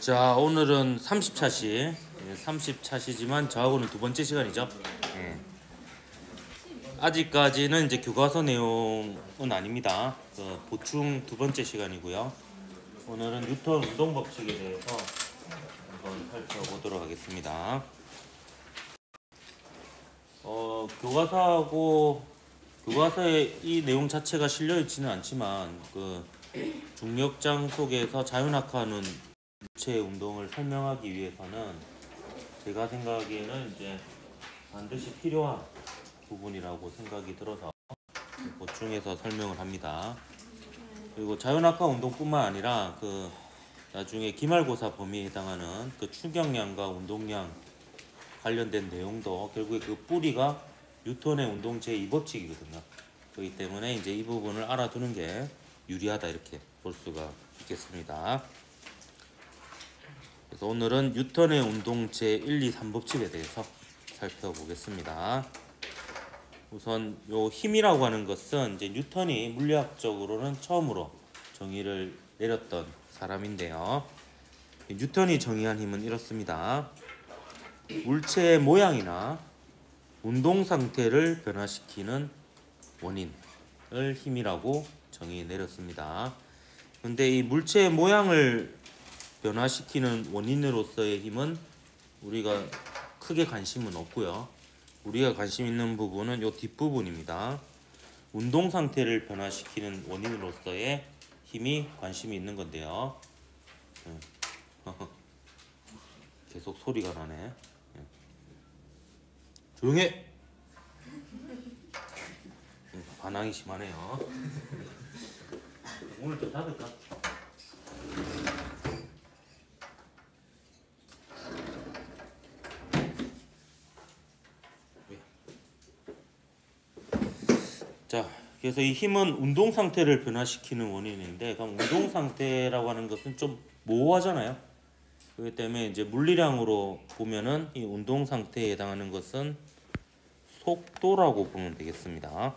자, 오늘은 30차시. 30차시지만 저하고는 두 번째 시간이죠. 예. 아직까지는 이제 교과서 내용은 아닙니다. 보충 두 번째 시간이고요. 오늘은 뉴턴 운동 법칙에 대해서 한번 살펴보도록 하겠습니다. 교과서에 이 내용 자체가 실려 있지는 않지만 중력장 속에서 자연학하는 물체 운동을 설명하기 위해서는 제가 생각하기에는 이제 반드시 필요한 부분이라고 생각이 들어서 보충해서 설명을 합니다. 그리고 자연학하 운동뿐만 아니라 나중에 기말고사 범위에 해당하는 추경량과 운동량 관련된 내용도 결국에 뿌리가 뉴턴의 운동 제2법칙이거든요. 그렇기 때문에 이제 이 부분을 알아두는 게 유리하다 이렇게 볼 수가 있겠습니다. 그래서 오늘은 뉴턴의 운동 제1, 2, 3법칙에 대해서 살펴보겠습니다. 우선 요 힘이라고 하는 것은 이제 뉴턴이 물리학적으로는 처음으로 정의를 내렸던 사람인데요. 뉴턴이 정의한 힘은 이렇습니다. 물체의 모양이나 운동 상태를 변화시키는 원인을 힘이라고 정의 내렸습니다. 근데 이 물체의 모양을 변화시키는 원인으로서의 힘은 우리가 크게 관심은 없고요. 우리가 관심 있는 부분은 이 뒷부분입니다. 운동 상태를 변화시키는 원인으로서의 힘이 관심이 있는 건데요. 계속 소리가 나네. 조용해! 반항이 심하네요. 오늘 좀 닫을까? 자, 그래서 이 힘은 운동 상태를 변화시키는 원인인데, 그럼 운동 상태라고 하는 것은 좀 모호하잖아요. 그렇기 때문에 이제 물리량으로 보면은 이 운동 상태에 해당하는 것은 속도라고 보면 되겠습니다.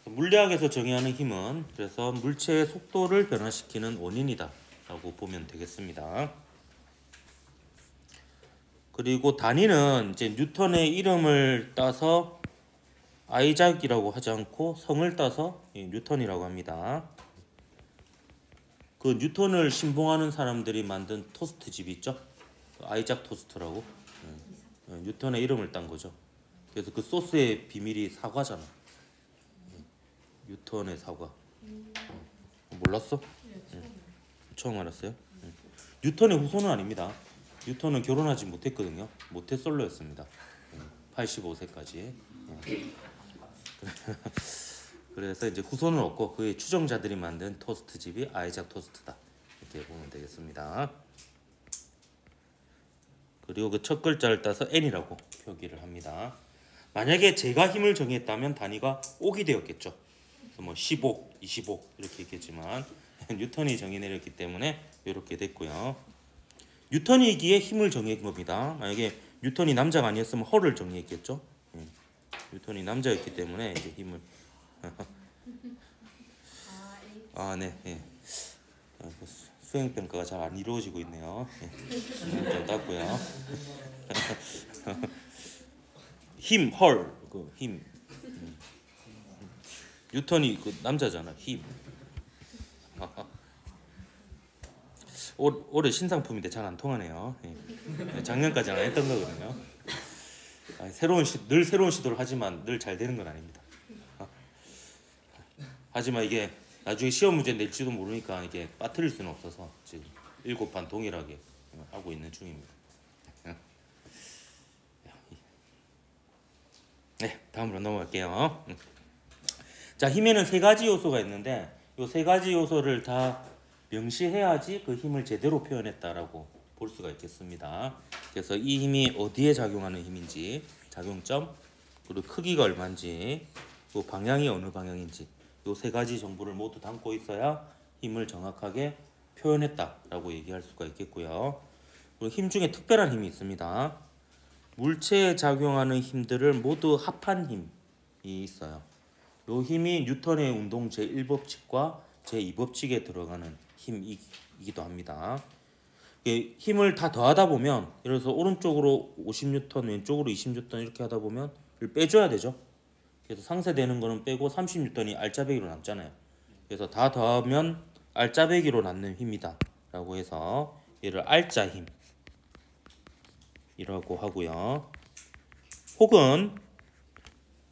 물리학에서 정의하는 힘은 그래서 물체의 속도를 변화시키는 원인이다 라고 보면 되겠습니다. 그리고 단위는 이제 뉴턴의 이름을 따서 아이작이라고 하지 않고 성을 따서 뉴턴이라고 합니다. 뉴턴을 신봉하는 사람들이 만든 토스트 집 있죠? 아이작 토스트라고. 뉴턴의 이름을 딴 거죠. 그래서 그 소스의 비밀이 사과잖아. 뉴턴의 사과. 몰랐어? 처음 알았어요? 뉴턴의 후손은 아닙니다. 뉴턴은 결혼하지 못했거든요. 모태솔로였습니다. 85세까지. 그래서 이제 후손은 없고 그의 추종자들이 만든 토스트 집이 아이작 토스트다. 이렇게 보면 되겠습니다. 그리고 첫 글자를 따서 n이라고 표기를 합니다. 만약에 제가 힘을 정했다면 단위가 옥이 되었겠죠. 그래서 15, 25 이렇게 있겠지만 뉴턴이 정의 내렸기 때문에 이렇게 됐고요. 뉴턴이기에 힘을 정의한 겁니다. 만약에 뉴턴이 남자가 아니었으면 허를 정의했겠죠. 뉴턴이 남자였기 때문에 이제 힘을 네. 수행 평가가 잘 안 이루어지고 있네요. 좀 땄고요. 힘, 헐, 힘. 뉴턴이 남자잖아. 힘. 올해 신상품인데 잘 안 통하네요. 작년까지 안 했던 거거든요. 늘 새로운 시도를 하지만 늘 잘 되는 건 아닙니다. 하지만 이게 나중에 시험 문제 낼지도 모르니까 이게 빠뜨릴 수는 없어서 지금 7판 동일하게 하고 있는 중입니다. 네, 다음으로 넘어갈게요. 자, 힘에는 3가지 요소가 있는데 이 3가지 요소를 다 명시해야지 그 힘을 제대로 표현했다라고 볼 수가 있겠습니다. 그래서 이 힘이 어디에 작용하는 힘인지, 작용점, 그리고 크기가 얼마인지, 또 방향이 어느 방향인지 이 3가지 정보를 모두 담고 있어야 힘을 정확하게 표현했다라고 얘기할 수가 있겠고요. 그리고 힘 중에 특별한 힘이 있습니다. 물체에 작용하는 힘들을 모두 합한 힘이 있어요. 요 힘이 뉴턴의 운동 제1법칙과 제2법칙에 들어가는 힘이기도 합니다. 힘을 다 더하다 보면 예를 들어서 오른쪽으로 50N, 왼쪽으로 20N 이렇게 하다 보면 이걸 빼줘야 되죠. 그래서 상쇄되는 거는 빼고 30N이 알짜배기로 남잖아요. 그래서 다 더하면 알짜배기로 남는 힘이다 라고 해서 얘를 알짜 힘이라고 하고요. 혹은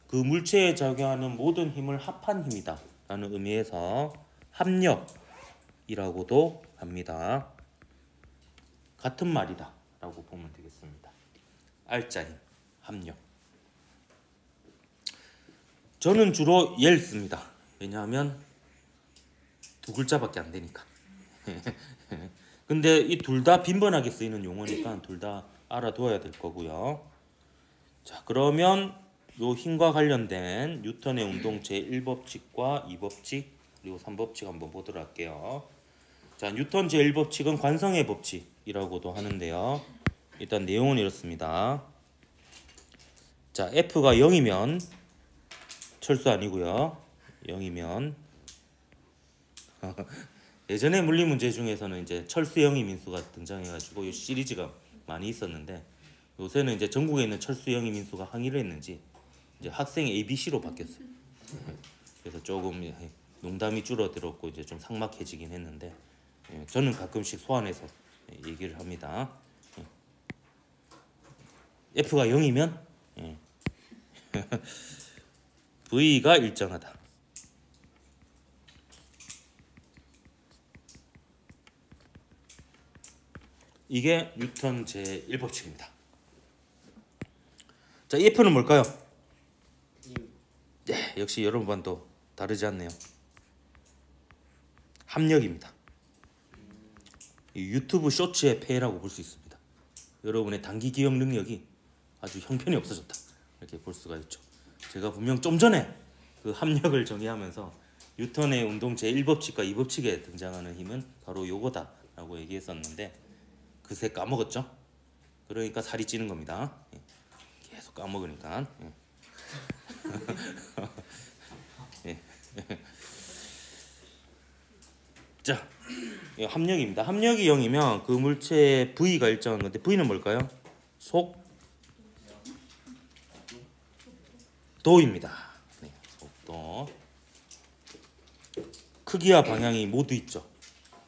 그 물체에 작용하는 모든 힘을 합한 힘이다 라는 의미에서 합력이라고도 합니다. 같은 말이다 라고 보면 되겠습니다. 알짜 힘, 합력. 저는 주로 얘를 씁니다. 왜냐하면 두 글자밖에 안 되니까. 근데 이 둘 다 빈번하게 쓰이는 용어니까 둘 다 알아둬야 될 거고요. 자, 그러면 요 힘과 관련된 뉴턴의 운동 제1법칙과 2법칙 그리고 3법칙 한번 보도록 할게요. 자, 뉴턴 제1법칙은 관성의 법칙이라고도 하는데요. 일단 내용은 이렇습니다. 자, F가 0이면 철수 아니고요. 0이면 예전에 물리 문제 중에서는 이제 철수 영희 민수가 등장해가지고 이 시리즈가 많이 있었는데 요새는 이제 전국에 있는 철수 영희 민수가 항의를 했는지 이제 학생 ABC로 바뀌었어요. 그래서 조금 농담이 줄어들었고 이제 좀 삭막해지긴 했는데 저는 가끔씩 소환해서 얘기를 합니다. F가 0이면 V가 일정하다. 이게 뉴턴 제1법칙입니다. 자, F는 뭘까요? 네, 역시 여러분과도 다르지 않네요. 합력입니다. 이 유튜브 쇼츠의 폐해라고 볼 수 있습니다. 여러분의 단기 기억 능력이 아주 형편이 없어졌다 이렇게 볼 수가 있죠. 제가 분명 좀 전에 그 합력을 정의하면서 뉴턴의 운동 제1법칙과 2법칙에 등장하는 힘은 바로 요거다 라고 얘기했었는데 그새 까먹었죠. 그러니까 살이 찌는 겁니다. 계속 까먹으니까. 자, 합력입니다. 합력이 0이면 그 물체의 V가 일정한 건데 V는 뭘까요? 속도입니다. 네, 속도. 크기와 방향이 모두 있죠.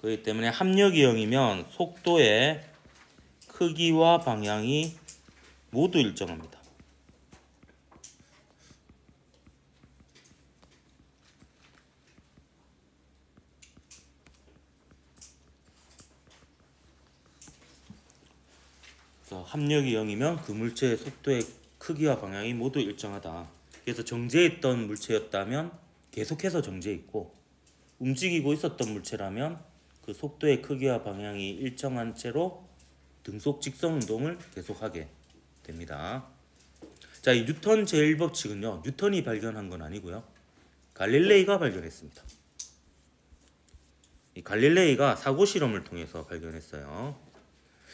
그렇기 때문에 합력이 0이면 속도의 크기와 방향이 모두 일정합니다. 그래서 합력이 0이면 그 물체의 속도의 크기와 방향이 모두 일정하다. 그래서 정지해 있던 물체였다면 계속해서 정지해 있고 움직이고 있었던 물체라면 그 속도의 크기와 방향이 일정한 채로 등속 직선 운동을 계속하게 됩니다. 자, 이 뉴턴 제1법칙은요. 뉴턴이 발견한 건 아니고요. 갈릴레이가 발견했습니다. 이 갈릴레이가 사고 실험을 통해서 발견했어요.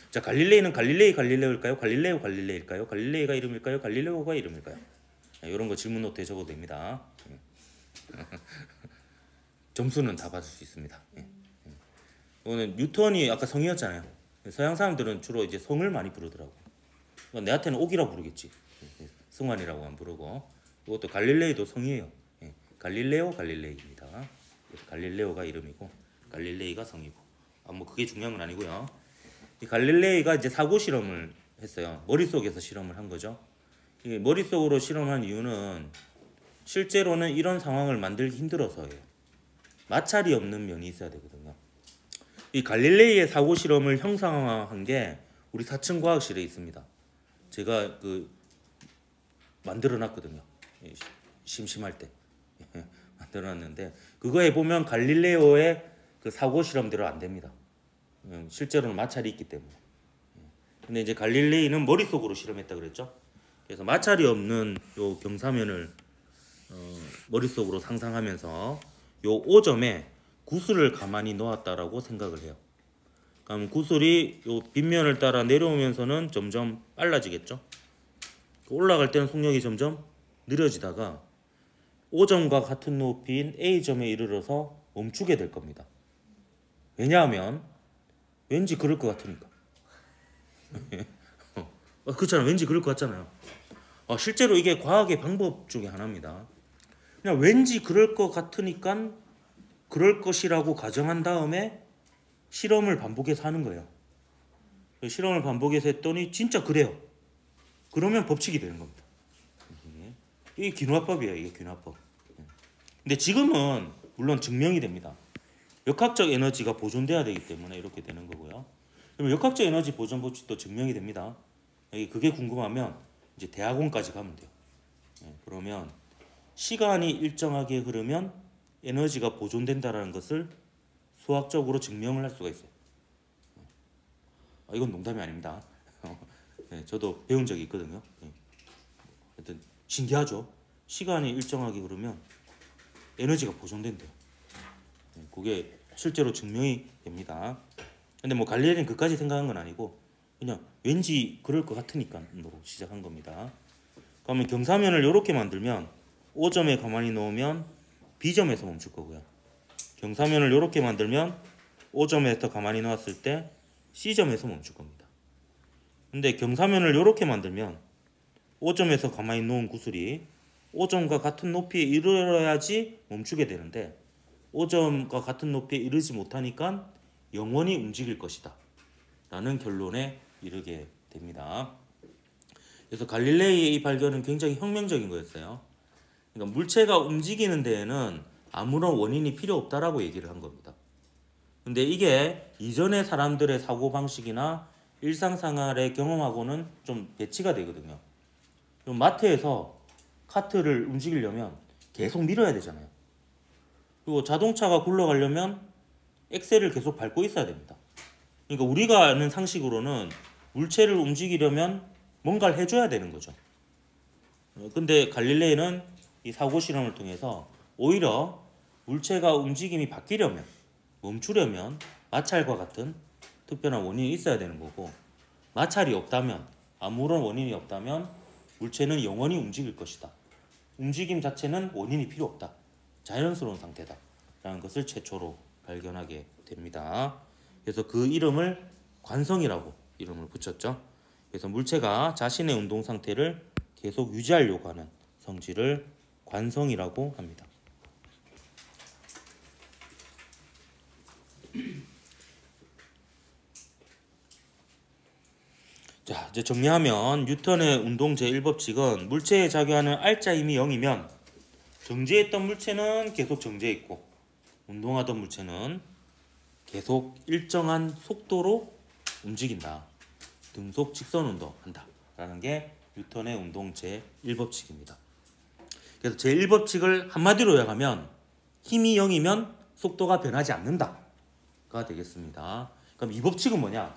자, 갈릴레이는 갈릴레오일까요? 갈릴레일까요? 갈릴레이가 이름일까요? 갈릴레오가 이름일까요? 이런 거 질문 노트에 적어도 됩니다. 점수는 다 받을 수 있습니다. 이거는 뉴턴이 아까 성이었잖아요. 서양 사람들은 주로 이제 성을 많이 부르더라고. 내한테는 옥이라고 부르겠지. 승환이라고 안 부르고. 이것도 갈릴레이도 성이에요. 갈릴레오 갈릴레이입니다. 갈릴레오가 이름이고 갈릴레이가 성이고. 뭐 그게 중요한 건 아니고요. 이 갈릴레이가 이제 사고 실험을 했어요. 머릿속에서 실험을 한 거죠. 이 머릿속으로 실험한 이유는 실제로는 이런 상황을 만들기 힘들어서예요. 마찰이 없는 면이 있어야 되거든요. 이 갈릴레이의 사고 실험을 형상화한 게 우리 4층 과학실에 있습니다. 제가 만들어 놨거든요. 심심할 때 만들어 놨는데 그거에 보면 갈릴레오의 그 사고 실험대로 안 됩니다. 실제로는 마찰이 있기 때문에. 근데 이제 갈릴레이는 머릿속으로 실험했다 그랬죠. 그래서 마찰이 없는 요 경사면을 머릿속으로 상상하면서 요 O점에 구슬을 가만히 놓았다라고 생각을 해요. 그럼 구슬이 요 빗면을 따라 내려오면서는 점점 빨라지겠죠. 올라갈 때는 속력이 점점 느려지다가 O점과 같은 높이인 A점에 이르러서 멈추게 될 겁니다. 왜냐하면 왠지 그럴 것 같으니까. 그렇잖아요. 왠지 그럴 것 같잖아요. 실제로 이게 과학의 방법 중에 하나입니다. 그냥 왠지 그럴 것 같으니까 그럴 것이라고 가정한 다음에 실험을 반복해서 하는 거예요. 실험을 반복해서 했더니 진짜 그래요. 그러면 법칙이 되는 겁니다. 이게 기노화법이에요. 이게 기노화법. 근데 지금은 물론 증명이 됩니다. 역학적 에너지가 보존돼야 되기 때문에 이렇게 되는 거고요. 그럼 역학적 에너지 보존 법칙도 증명이 됩니다. 그게 궁금하면 이제 대학원까지 가면 돼요. 그러면 시간이 일정하게 흐르면 에너지가 보존된다라는 것을 수학적으로 증명을 할 수가 있어요. 이건 농담이 아닙니다. 저도 배운 적이 있거든요. 하여튼 신기하죠. 시간이 일정하게 흐르면 에너지가 보존된대요. 그게 실제로 증명이 됩니다. 근데 뭐 갈릴레이는 그까지 생각한 건 아니고 그냥 왠지 그럴 것 같으니까 시작한 겁니다. 그러면 경사면을 이렇게 만들면 O점에 가만히 놓으면 B점에서 멈출 거고요. 경사면을 이렇게 만들면 O점에서 가만히 놓았을 때 C점에서 멈출 겁니다. 근데 경사면을 이렇게 만들면 O점에서 가만히 놓은 구슬이 O점과 같은 높이에 이르러야지 멈추게 되는데 O점과 같은 높이에 이르지 못하니까 영원히 움직일 것이다 라는 결론에 이르게 됩니다. 그래서 갈릴레이의 이 발견은 굉장히 혁명적인 거였어요. 그러니까 물체가 움직이는 데에는 아무런 원인이 필요 없다라고 얘기를 한 겁니다. 근데 이게 이전의 사람들의 사고방식이나 일상생활의 경험하고는 좀 배치가 되거든요. 마트에서 카트를 움직이려면 계속 밀어야 되잖아요. 그리고 자동차가 굴러가려면 엑셀을 계속 밟고 있어야 됩니다. 그러니까 우리가 아는 상식으로는 물체를 움직이려면 뭔가를 해줘야 되는 거죠. 근데 갈릴레이는 이 사고 실험을 통해서 오히려 물체가 움직임이 바뀌려면 멈추려면 마찰과 같은 특별한 원인이 있어야 되는 거고 마찰이 없다면 아무런 원인이 없다면 물체는 영원히 움직일 것이다. 움직임 자체는 원인이 필요 없다. 자연스러운 상태다. 라는 것을 최초로 발견하게 됩니다. 그래서 그 이름을 관성이라고 이름을 붙였죠. 그래서 물체가 자신의 운동 상태를 계속 유지하려고 하는 성질을 관성이라고 합니다. 자, 이제 정리하면 뉴턴의 운동 제1법칙은 물체에 작용하는 R자 힘이 0이면 정지했던 물체는 계속 정지해 있고 운동하던 물체는 계속 일정한 속도로 움직인다. 등속 직선 운동한다. 라는 게 뉴턴의 운동 제1법칙입니다. 그래서 제1법칙을 한마디로 요약하면 힘이 0이면 속도가 변하지 않는다가 되겠습니다. 그럼 이 법칙은 뭐냐?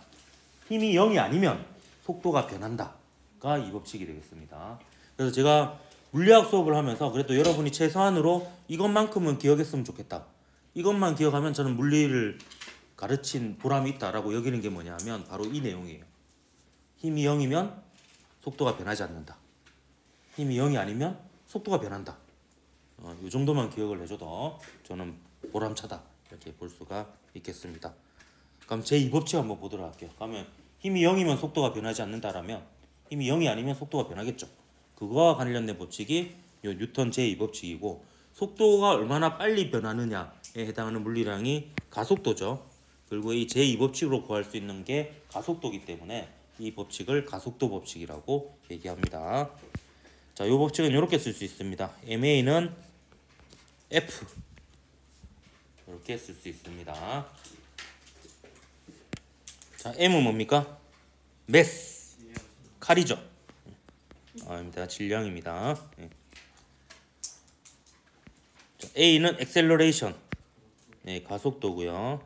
힘이 0이 아니면 속도가 변한다가 이 법칙이 되겠습니다. 그래서 제가 물리학 수업을 하면서 그래도 여러분이 최소한으로 이것만큼은 기억했으면 좋겠다. 이것만 기억하면 저는 물리를 가르친 보람이 있다라고 여기는 게 뭐냐면 바로 이 내용이에요. 힘이 0이면 속도가 변하지 않는다. 힘이 0이 아니면 속도가 변한다. 이 정도만 기억을 해줘도 저는 보람차다. 이렇게 볼 수가 있겠습니다. 그럼 제2법칙 한번 보도록 할게요. 그러면 힘이 0이면 속도가 변하지 않는다라면 힘이 0이 아니면 속도가 변하겠죠. 그거와 관련된 법칙이 요 뉴턴 제2법칙이고 속도가 얼마나 빨리 변하느냐에 해당하는 물리량이 가속도죠. 그리고 이 제2법칙으로 구할 수 있는 게 가속도이기 때문에 이 법칙을 가속도 법칙이라고 얘기합니다. 자, 이 법칙은 이렇게 쓸 수 있습니다. MA는 F 이렇게 쓸 수 있습니다. 자, M은 뭡니까? 매스 칼이죠. 아닙니다. 질량입니다. 자, A는 액셀러레이션 가속도고요.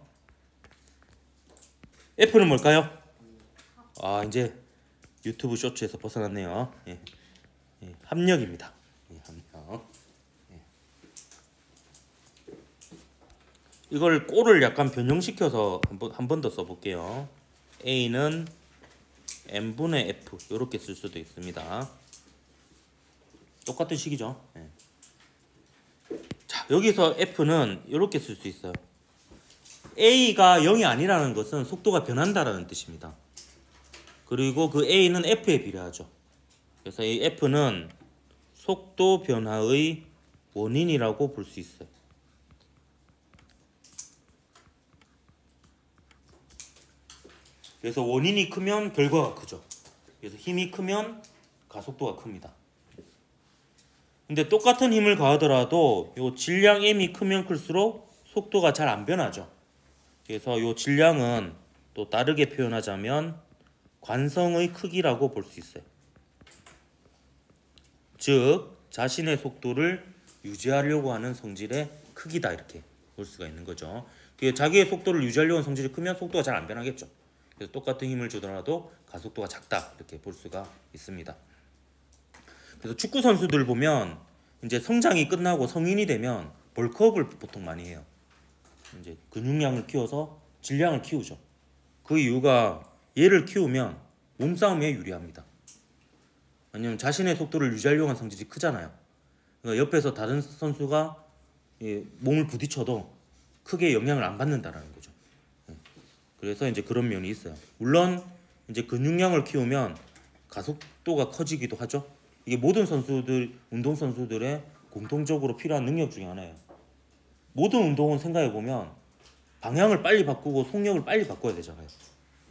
F는 뭘까요? 이제 유튜브 쇼츠에서 벗어났네요. 합력입니다. 합력. 이걸 꼴을 약간 변형시켜서 한 번 더 써볼게요. A는 M분의 F 이렇게 쓸 수도 있습니다. 똑같은 식이죠. 여기서 F는 이렇게 쓸 수 있어요. A가 0이 아니라는 것은 속도가 변한다라는 뜻입니다. 그리고 그 A는 F에 비례하죠. 그래서 이 F는 속도 변화의 원인이라고 볼 수 있어요. 그래서 원인이 크면 결과가 크죠. 그래서 힘이 크면 가속도가 큽니다. 근데 똑같은 힘을 가하더라도 요 질량 M이 크면 클수록 속도가 잘 안 변하죠. 그래서 요 질량은 또 다르게 표현하자면 관성의 크기라고 볼 수 있어요. 즉 자신의 속도를 유지하려고 하는 성질의 크기다 이렇게 볼 수가 있는 거죠. 자기의 속도를 유지하려고 하는 성질이 크면 속도가 잘 안 변하겠죠. 그래서 똑같은 힘을 주더라도 가속도가 작다 이렇게 볼 수가 있습니다. 그래서 축구 선수들 보면 이제 성장이 끝나고 성인이 되면 벌크업을 보통 많이 해요. 이제 근육량을 키워서 질량을 키우죠. 그 이유가 얘를 키우면 몸싸움에 유리합니다. 왜냐면 자신의 속도를 유지하려고 하는 성질이 크잖아요. 그러니까 옆에서 다른 선수가 몸을 부딪혀도 크게 영향을 안 받는다라는 거죠. 그래서 이제 그런 면이 있어요. 물론 이제 근육량을 키우면 가속도가 커지기도 하죠. 이게 모든 선수들, 운동 선수들의 공통적으로 필요한 능력 중에 하나예요. 모든 운동은 생각해 보면 방향을 빨리 바꾸고 속력을 빨리 바꿔야 되잖아요.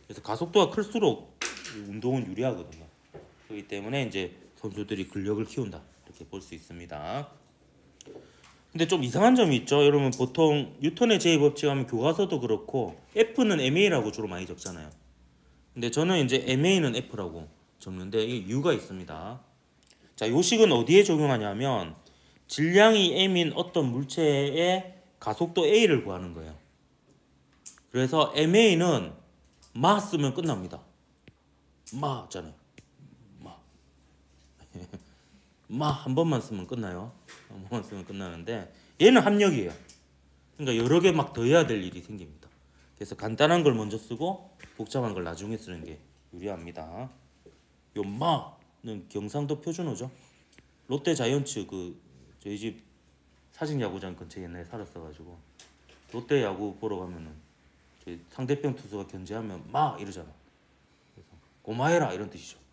그래서 가속도가 클수록 운동은 유리하거든요. 그렇기 때문에 이제 선수들이 근력을 키운다 이렇게 볼 수 있습니다. 근데 좀 이상한 점이 있죠. 여러분 보통 뉴턴의 제2법칙 하면 교과서도 그렇고 F는 ma라고 주로 많이 적잖아요. 근데 저는 이제 ma는 F라고 적는데 이 이유가 있습니다. 자, 요식은 어디에 적용하냐면 질량이 m인 어떤 물체의 가속도 a를 구하는 거예요. 그래서 ma는 마 쓰면 끝납니다. 마잖아요. 마 한 번만 쓰면 끝나요. 한 번만 쓰면 끝나는데 얘는 합력이에요. 그러니까 여러 개 막 더해야 될 일이 생깁니다. 그래서 간단한 걸 먼저 쓰고 복잡한 걸 나중에 쓰는 게 유리합니다. 요 마는 경상도 표준어죠. 롯데 자이언츠 저희 집 사직 야구장 근처에 옛날에 살았어가지고 롯데 야구 보러 가면은 저희 상대편 투수가 견제하면 마 이러잖아. 그래서 고마해라 이런 뜻이죠.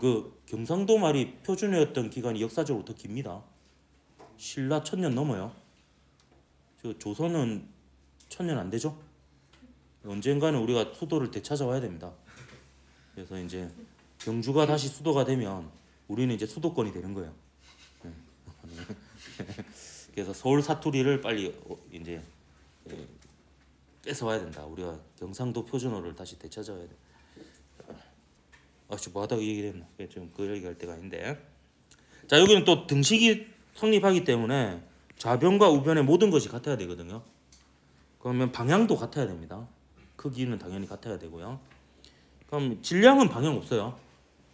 그 경상도 말이 표준어였던 기간이 역사적으로 더 깁니다. 신라 1000년 넘어요. 저 조선은 1000년 안 되죠? 언젠가는 우리가 수도를 되찾아와야 됩니다. 그래서 이제 경주가 다시 수도가 되면 우리는 이제 수도권이 되는 거예요. 그래서 서울 사투리를 빨리 이제 뺏어와야 된다. 우리가 경상도 표준어를 다시 되찾아와야 돼. 뭐 하다가 이 얘기를 했나? 좀 그 얘기할 때가 아닌데. 자, 여기는 또 등식이 성립하기 때문에 좌변과 우변의 모든 것이 같아야 되거든요. 그러면 방향도 같아야 됩니다. 크기는 당연히 같아야 되고요. 그럼 질량은 방향 없어요.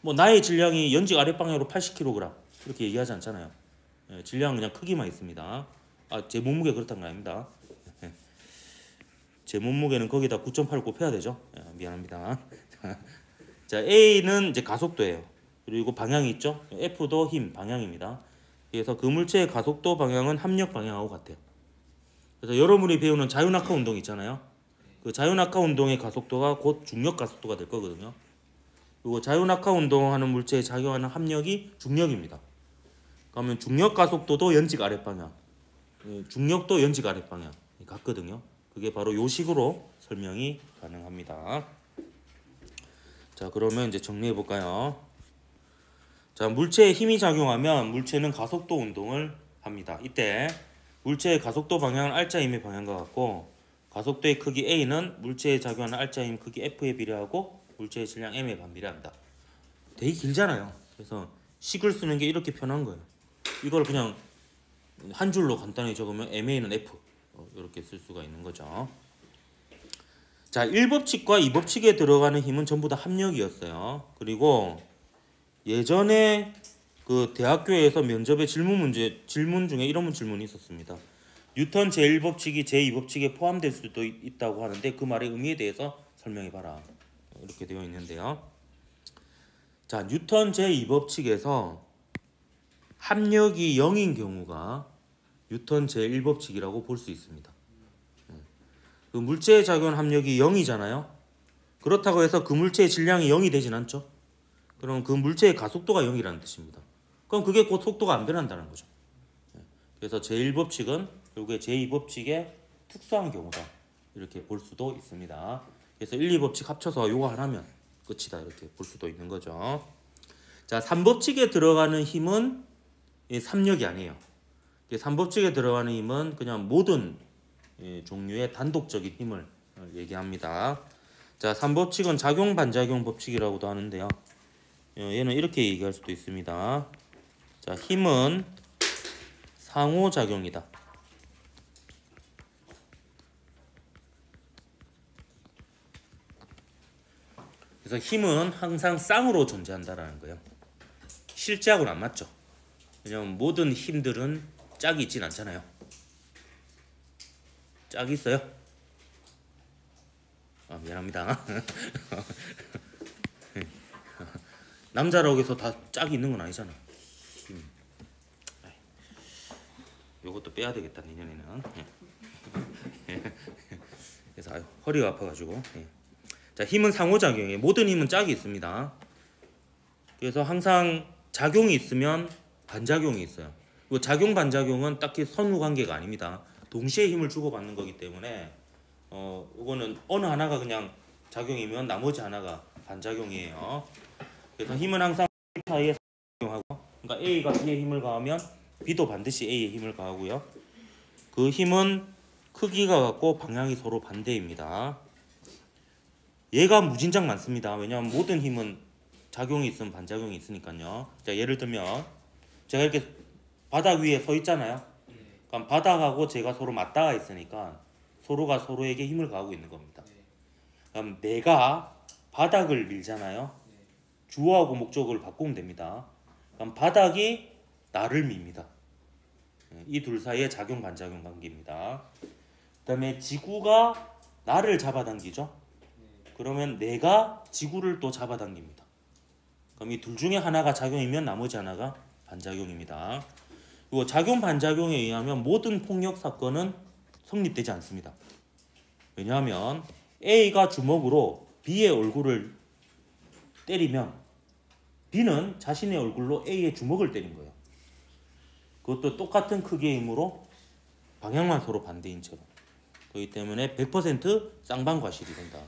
뭐 나의 질량이 연직 아랫 방향으로 80kg 이렇게 얘기하지 않잖아요. 질량은 그냥 크기만 있습니다. 제 몸무게 그렇다는 거 아닙니다. 제 몸무게는 거기다 9.8 곱해야 되죠. 미안합니다. 자, A는 이제 가속도예요. 그리고 방향이 있죠. F도 힘, 방향입니다. 그래서 그 물체의 가속도 방향은 합력 방향하고 같아요. 그래서 여러분이 배우는 자유낙하 운동 있잖아요. 그 자유낙하 운동의 가속도가 곧 중력 가속도가 될 거거든요. 그리고 자유낙하 운동하는 물체에 작용하는 합력이 중력입니다. 그러면 중력 가속도도 연직 아랫 방향, 중력도 연직 아랫 방향 같거든요. 그게 바로 요 식으로 설명이 가능합니다. 자, 그러면 이제 정리해 볼까요? 자, 물체에 힘이 작용하면 물체는 가속도 운동을 합니다. 이때 물체의 가속도 방향은 알짜 힘의 방향과 같고 가속도의 크기 A는 물체에 작용하는 알짜 힘 크기 F에 비례하고 물체의 질량 M에 반비례한다. 되게 길잖아요. 그래서 식을 쓰는 게 이렇게 편한 거예요. 이걸 그냥 한 줄로 간단히 적으면 MA는 F 이렇게 쓸 수가 있는 거죠. 자, 1법칙과 2법칙에 들어가는 힘은 전부 다 합력이었어요. 그리고 예전에 그 대학교에서 면접에 질문 중에 이런 질문이 있었습니다. 뉴턴 제1법칙이 제2법칙에 포함될 수도 있다고 하는데 그 말의 의미에 대해서 설명해 봐라. 이렇게 되어 있는데요. 자, 뉴턴 제2법칙에서 합력이 0인 경우가 뉴턴 제1법칙이라고 볼 수 있습니다. 그 물체의 작용 합력이 0이잖아요. 그렇다고 해서 그 물체의 질량이 0이 되진 않죠. 그럼 그 물체의 가속도가 0이라는 뜻입니다. 그럼 그게 곧 속도가 안 변한다는 거죠. 그래서 제1법칙은 결국에 제2법칙의 특수한 경우다. 이렇게 볼 수도 있습니다. 그래서 1, 2법칙 합쳐서 요거 하나면 끝이다. 이렇게 볼 수도 있는 거죠. 자, 3법칙에 들어가는 힘은 3력이 아니에요. 3법칙에 들어가는 힘은 그냥 모든 종류의 단독적인 힘을 얘기합니다. 자, 3법칙은 작용 반작용 법칙이라고도 하는데요. 얘는 이렇게 얘기할 수도 있습니다. 자, 힘은 상호작용이다. 그래서 힘은 항상 쌍으로 존재한다라는 거예요. 실제하고는 안 맞죠. 왜냐하면 모든 힘들은 짝이 있진 않잖아요. 짝이 있어요? 미안합니다. 남자라고 해서 다 짝이 있는 건 아니잖아. 요것도 빼야 되겠다 내년에는. 그래서 허리가 아파가지고. 자, 힘은 상호작용이에요. 모든 힘은 짝이 있습니다. 그래서 항상 작용이 있으면 반작용이 있어요. 그리고 작용 반작용은 딱히 선후 관계가 아닙니다. 동시에 힘을 주고받는 거기 때문에 이거는 어느 하나가 그냥 작용이면 나머지 하나가 반작용이에요. 그래서 힘은 항상 사이에 작용하고, 그러니까 A가 B에 힘을 가하면 B도 반드시 A에 힘을 가하고요. 그 힘은 크기가 같고 방향이 서로 반대입니다. 얘가 무진장 많습니다. 왜냐하면 모든 힘은 작용이 있으면 반작용이 있으니까요. 자, 예를 들면 제가 이렇게 바닥 위에 서 있잖아요. 그럼 바닥하고 제가 서로 맞닿아 있으니까 서로가 서로에게 힘을 가하고 있는 겁니다. 그럼 내가 바닥을 밀잖아요. 주어하고 목적을 바꾸면 됩니다. 그럼 바닥이 나를 밉니다. 이 둘 사이의 작용 반작용 관계입니다. 그 다음에 지구가 나를 잡아당기죠. 그러면 내가 지구를 또 잡아당깁니다. 그럼 이 둘 중에 하나가 작용이면 나머지 하나가 반작용입니다. 그리고 작용 반작용에 의하면 모든 폭력 사건은 성립되지 않습니다. 왜냐하면 A가 주먹으로 B의 얼굴을 때리면 B는 자신의 얼굴로 A의 주먹을 때린 거예요. 그것도 똑같은 크기의 힘으로 방향만 서로 반대인 채로. 그렇기 때문에 100% 쌍방과실이 된다.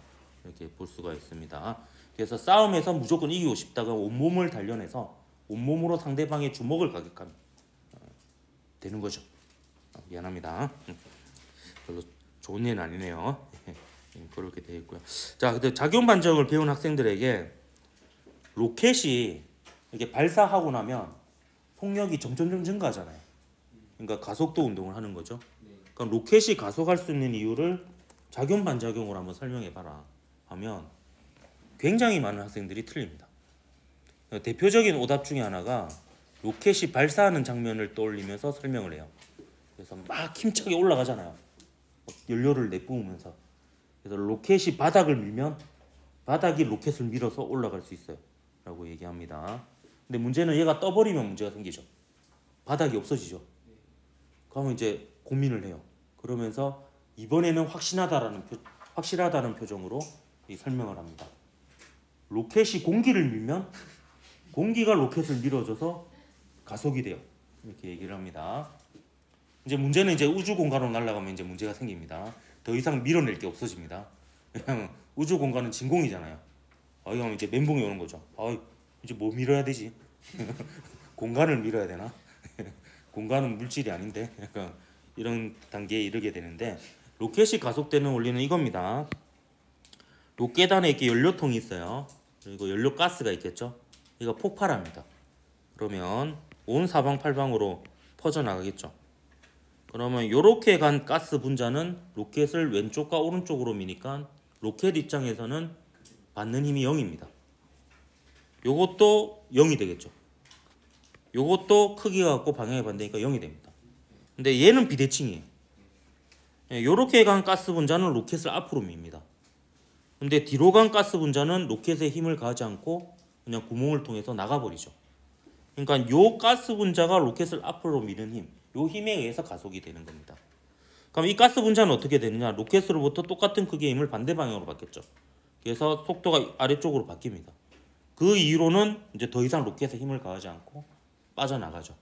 이렇게 볼 수가 있습니다. 그래서 싸움에서 무조건 이기고 싶다가 온몸을 단련해서 온몸으로 상대방의 주먹을 가격하면 되는 거죠. 미안합니다. 별로 좋은 예는 아니네요. 그렇게 되어 있고요. 자, 근데 작용 반작용을 배운 학생들에게 로켓이 이렇게 발사하고 나면 속력이 점점 증가하잖아요. 그러니까 가속도 운동을 하는 거죠. 그러니까 로켓이 가속할 수 있는 이유를 작용 반작용으로 한번 설명해 봐라 하면 굉장히 많은 학생들이 틀립니다. 대표적인 오답 중에 하나가 로켓이 발사하는 장면을 떠올리면서 설명을 해요. 그래서 막 힘차게 올라가잖아요. 연료를 내뿜으면서. 그래서 로켓이 바닥을 밀면 바닥이 로켓을 밀어서 올라갈 수 있어요. 라고 얘기합니다. 근데 문제는 얘가 떠버리면 문제가 생기죠. 바닥이 없어지죠. 그러면 이제 고민을 해요. 그러면서 이번에는 확실하다는 표정으로 이 설명을 합니다. 로켓이 공기를 밀면 공기가 로켓을 밀어줘서 가속이 돼요. 이렇게 얘기를 합니다. 이제 문제는 이제 우주 공간으로 날아가면 이제 문제가 생깁니다. 더 이상 밀어낼 게 없어집니다. 왜냐하면 우주 공간은 진공이잖아요. 그럼 이제 멘붕이 오는 거죠. 이제 뭐 밀어야 되지? 공간을 밀어야 되나? 공간은 물질이 아닌데 약간 이런 단계에 이르게 되는데, 로켓이 가속되는 원리는 이겁니다. 로켓 안에 이렇게 연료통이 있어요. 그리고 연료 가스가 있겠죠. 이거 폭발합니다. 그러면 온 사방팔방으로 퍼져나가겠죠. 그러면 이렇게 간 가스 분자는 로켓을 왼쪽과 오른쪽으로 미니까 로켓 입장에서는 받는 힘이 0입니다. 요것도 0이 되겠죠. 요것도 크기가 같고 방향이 반대니까 0이 됩니다. 근데 얘는 비대칭이에요. 요렇게 간 가스 분자는 로켓을 앞으로 밉니다. 근데 뒤로 간 가스 분자는 로켓에 힘을 가하지 않고 그냥 구멍을 통해서 나가버리죠. 그러니까 요 가스 분자가 로켓을 앞으로 미는 힘, 요 힘에 의해서 가속이 되는 겁니다. 그럼 이 가스 분자는 어떻게 되느냐? 로켓으로부터 똑같은 크기의 힘을 반대 방향으로 받겠죠. 그래서 속도가 아래쪽으로 바뀝니다. 그 이후로는 이제 더 이상 로켓에 힘을 가하지 않고 빠져나가죠.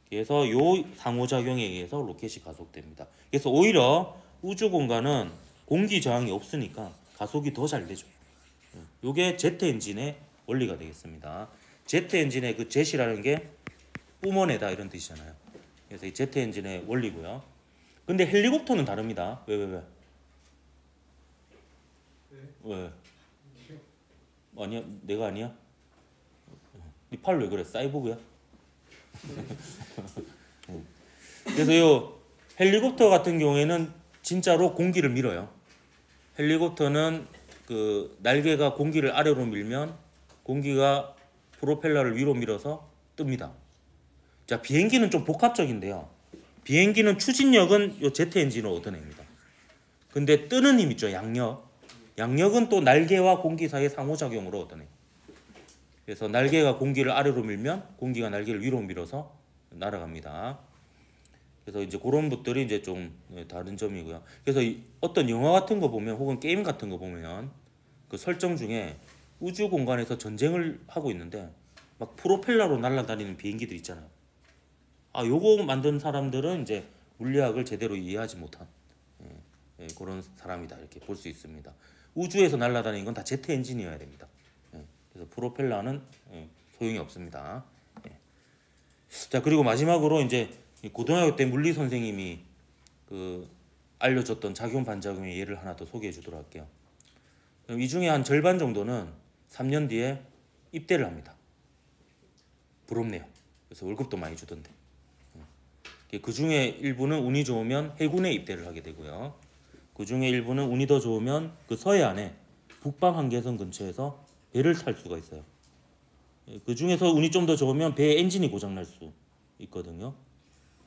그래서 요 상호작용에 의해서 로켓이 가속됩니다. 그래서 오히려 우주 공간은 공기 저항이 없으니까 가속이 더 잘 되죠. 요게 제트 엔진의 원리가 되겠습니다. 제트 엔진의 그 jet이라는 게 뿜어내다 이런 뜻이잖아요. 그래서 이 제트 엔진의 원리고요. 근데 헬리콥터는 다릅니다. 왜? 왜? 아니야? 내가 아니야? 네 팔 왜 그래? 사이보그야? 그래서 요 헬리콥터 같은 경우에는 진짜로 공기를 밀어요. 헬리콥터는 그 날개가 공기를 아래로 밀면 공기가 프로펠러를 위로 밀어서 뜹니다. 자, 비행기는 좀 복합적인데요. 비행기는 추진력은 요 제트 엔진으로 얻어냅니다. 근데 뜨는 힘 있죠, 양력. 양력은 또 날개와 공기 사이의 상호작용으로 얻어내요. 그래서 날개가 공기를 아래로 밀면 공기가 날개를 위로 밀어서 날아갑니다. 그래서 이제 그런 것들이 이제 좀 다른 점이고요. 그래서 어떤 영화 같은 거 보면 혹은 게임 같은 거 보면 그 설정 중에 우주 공간에서 전쟁을 하고 있는데 막 프로펠러로 날아다니는 비행기들 있잖아요. 아, 요거 만든 사람들은 이제 물리학을 제대로 이해하지 못한 그런 사람이다 이렇게 볼 수 있습니다. 우주에서 날아다니는 건 다 제트 엔진이어야 됩니다. 그래서 프로펠러는 소용이 없습니다. 자, 그리고 마지막으로 이제 고등학교 때 물리 선생님이 그 알려줬던 작용 반작용의 예를 하나 더 소개해 주도록 할게요. 그럼 이 중에 한 절반 정도는 3년 뒤에 입대를 합니다. 부럽네요. 그래서 월급도 많이 주던데. 그 중에 일부는 운이 좋으면 해군에 입대를 하게 되고요. 그 중에 일부는 운이 더 좋으면 그 서해안에 북방 한계선 근처에서 배를 탈 수가 있어요. 그 중에서 운이 좀 더 좋으면 배의 엔진이 고장 날 수 있거든요.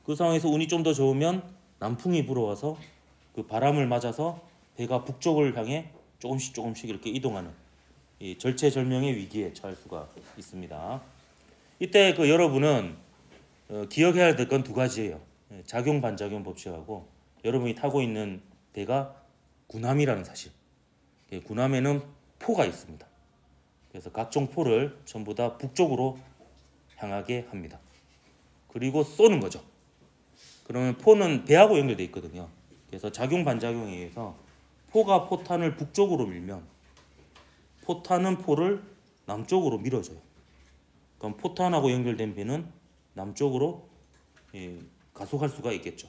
그 상황에서 운이 좀 더 좋으면 남풍이 불어와서 그 바람을 맞아서 배가 북쪽을 향해 조금씩 이렇게 이동하는 이 절체절명의 위기에 처할 수가 있습니다. 이때 그 여러분은 기억해야 될 건 두 가지예요. 작용 반작용 법칙하고 여러분이 타고 있는 배가 군함이라는 사실. 군함에는 포가 있습니다. 그래서 각종 포를 전부 다 북쪽으로 향하게 합니다. 그리고 쏘는 거죠. 그러면 포는 배하고 연결되어 있거든요. 그래서 작용 반작용에 의해서 포가 포탄을 북쪽으로 밀면 포탄은 포를 남쪽으로 밀어줘요. 그럼 포탄하고 연결된 배는 남쪽으로 가속할 수가 있겠죠.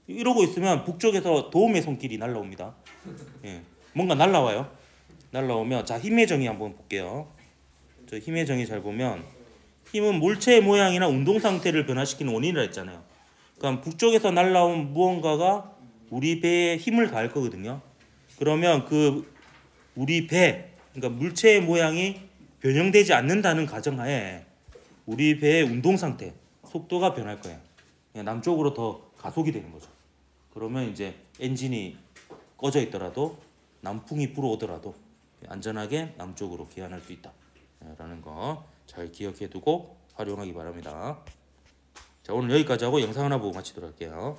이러고 있으면 북쪽에서 도움의 손길이 날라옵니다. 뭔가 날라와요. 날라오면 자, 힘의 정의 한번 볼게요. 저 힘의 정의 잘 보면 힘은 물체의 모양이나 운동 상태를 변화시키는 원인이라 했잖아요. 그럼 북쪽에서 날라온 무언가가 우리 배에 힘을 가할 거거든요. 그러면 그 우리 배, 그러니까 물체의 모양이 변형되지 않는다는 가정하에 우리 배의 운동 상태, 속도가 변할 거예요. 남쪽으로 더 가속이 되는 거죠. 그러면 이제 엔진이 꺼져 있더라도 남풍이 불어오더라도 안전하게 남쪽으로 귀환할 수 있다라는 거 잘 기억해 두고 활용하기 바랍니다. 자, 오늘 여기까지 하고 영상 하나 보고 마치도록 할게요.